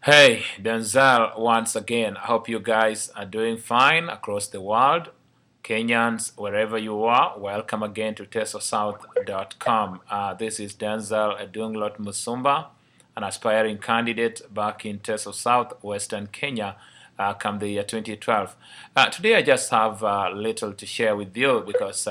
Hey, Denzel once again. I hope you guys are doing fine across the world. Kenyans, wherever you are, welcome again to tesosouth.com. This is Denzel Edunglot Musumba, an aspiring candidate back in Teso South, Western Kenya, come the year 2012. Today I just have little to share with you because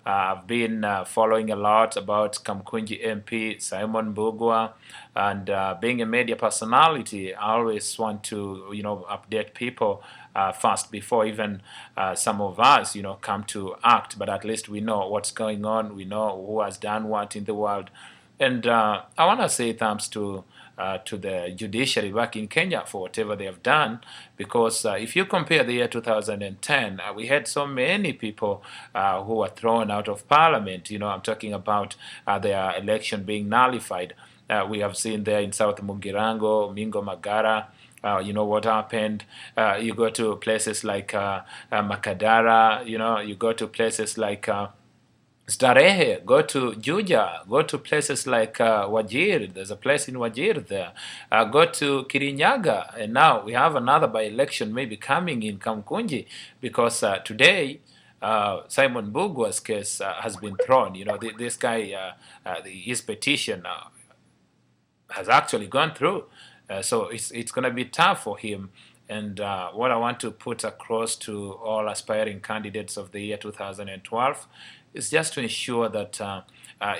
I've been following a lot about Kamukunji MP Simon Mbugua, and being a media personality, I always want to, update people fast before even some of us, come to act. But at least we know what's going on. We know who has done what in the world. And I want to say thanks to the judiciary back in Kenya for whatever they have done, because if you compare the year 2010, we had so many people who were thrown out of parliament. I'm talking about their election being nullified. We have seen there in South Mugirango, Mingo Magara. You know what happened. You go to places like Makadara. You go to places like Starehe, go to Juja, go to places like Wajir. There's a place in Wajir there. Go to Kirinyaga, and now we have another by-election maybe coming in Kamukunji, because today Simon Mbugua's case has been thrown. This guy, his petition has actually gone through. So it's going to be tough for him. And what I want to put across to all aspiring candidates of the year 2012 is just to ensure that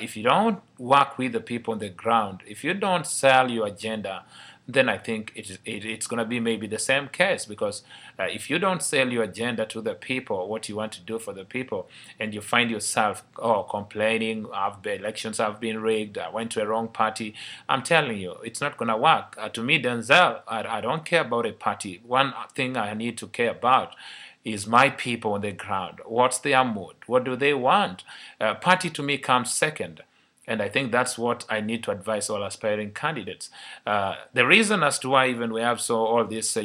if you don't work with the people on the ground, if you don't sell your agenda, then I think it's going to be maybe the same case, because if you don't sell your agenda to the people, what you want to do for the people, and you find yourself complaining, the elections have been rigged, I went to a wrong party, I'm telling you, it's not going to work. To me, Denzel, I don't care about a party. One thing I need to care about is my people on the ground. What's their mood? What do they want? Party to me comes second. And I think that's what I need to advise all aspiring candidates. The reason as to why even we have all this,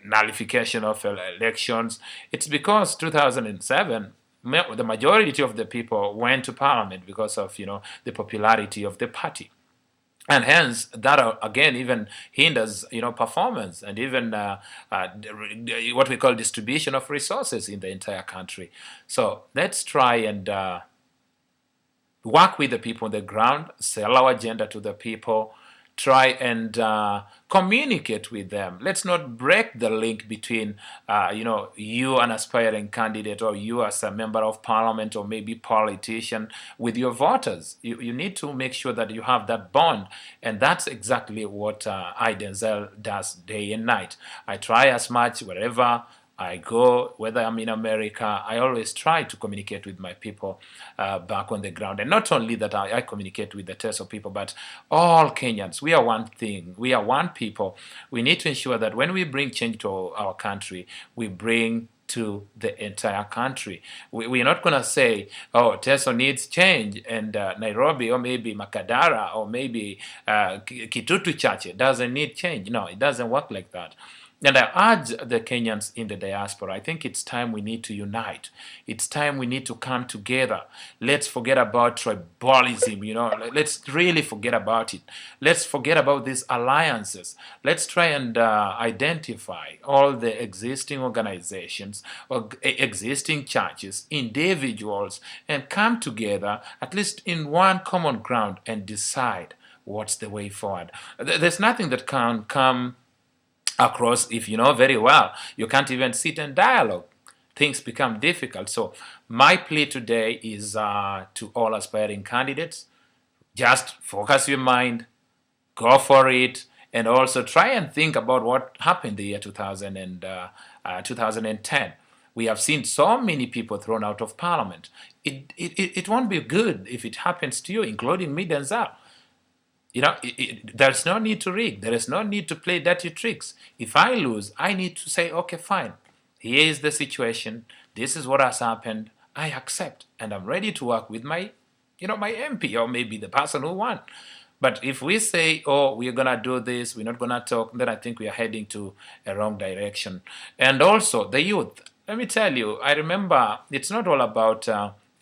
nullification of elections, it's because 2007, the majority of the people went to parliament because of, the popularity of the party. And hence, that again even hinders, performance, and even what we call distribution of resources in the entire country. So let's try and work with the people on the ground, sell our agenda to the people, try and communicate with them. Let's not break the link between, you, an aspiring candidate, or you as a member of parliament, or maybe politician, with your voters. You need to make sure that you have that bond, and that's exactly what Denzel does day and night. I try as much wherever I go, whether I'm in America, I always try to communicate with my people back on the ground. And not only that I communicate with the Teso people, but all Kenyans. We are one thing. We are one people. We need to ensure that when we bring change to our country, we bring to the entire country. We're not going to say, oh, Teso needs change, and Nairobi, or maybe Makadara, or maybe Kitutu Chache doesn't need change. No, it doesn't work like that. And I urge the Kenyans in the diaspora, I think it's time we need to unite. It's time we need to come together. Let's forget about tribalism, Let's really forget about it. Let's forget about these alliances. Let's try and identify all the existing organizations, or existing churches, individuals, and come together, at least in one common ground, and decide what's the way forward. There's nothing that can come across if you know very well. You can't even sit and dialogue. Things become difficult. So my plea today is to all aspiring candidates, just focus your mind, go for it, and also try and think about what happened the year 2010. We have seen so many people thrown out of parliament. It won't be good if it happens to you, including me, Denzel. There's no need to rig. There is no need to play dirty tricks. If I lose, I need to say, okay, fine. Here is the situation. This is what has happened. I accept, and I'm ready to work with my MP, or maybe the person who won. But if we say, oh, we're going to do this, we're not going to talk, then I think we are heading to a wrong direction. And also, the youth. Let me tell you, I remember it's not all about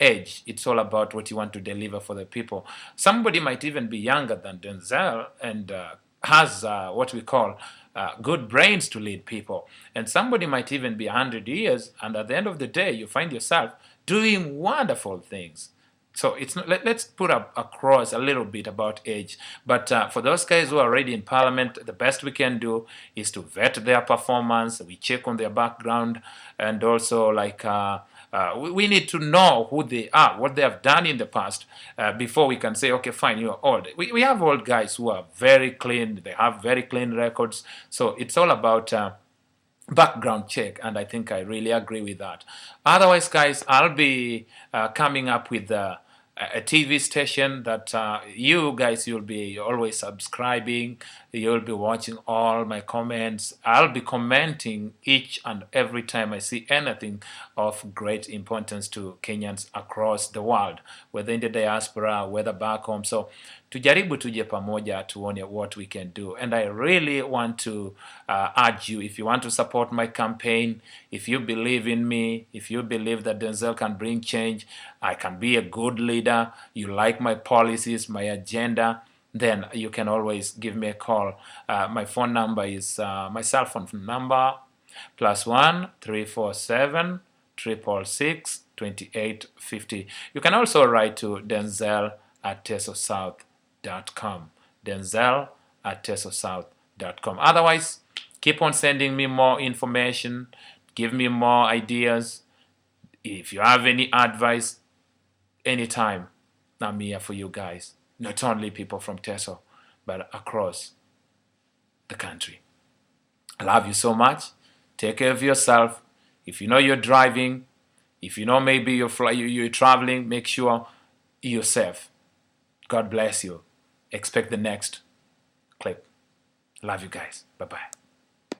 age. It's all about what you want to deliver for the people. Somebody might even be younger than Denzel and has what we call good brains to lead people. And somebody might even be 100 years, and at the end of the day, you find yourself doing wonderful things. So it's not, let's put up across a little bit about age. But for those guys who are already in parliament, the best we can do is to vet their performance. We check on their background, and also like we need to know who they are, what they have done in the past, before we can say, okay, fine, you're old. We have old guys who are very clean. They have very clean records. So it's all about background check, and I think I really agree with that. Otherwise, guys, I'll be coming up with a TV station that you guys, you'll be always subscribing. You'll be watching all my comments. I'll be commenting each and every time I see anything of great importance to Kenyans across the world, whether in the diaspora, whether back home. So tujaribu tuje pamoja tuone what we can do. And I really want to urge you, if you want to support my campaign, if you believe in me, if you believe that Denzel can bring change, I can be a good leader, you like my policies, my agenda, then you can always give me a call. My phone number is my cell phone number, +1 347 666 2850. You can also write to Denzel@tesosouth.com. Denzel@tesosouth.com. Otherwise, keep on sending me more information. Give me more ideas. If you have any advice, anytime, I'm here for you guys. Not only people from Teso, but across the country. I love you so much. Take care of yourself. If you know you're driving, if you know maybe you're traveling, make sure you're safe. God bless you. Expect the next clip. Love you guys. Bye-bye.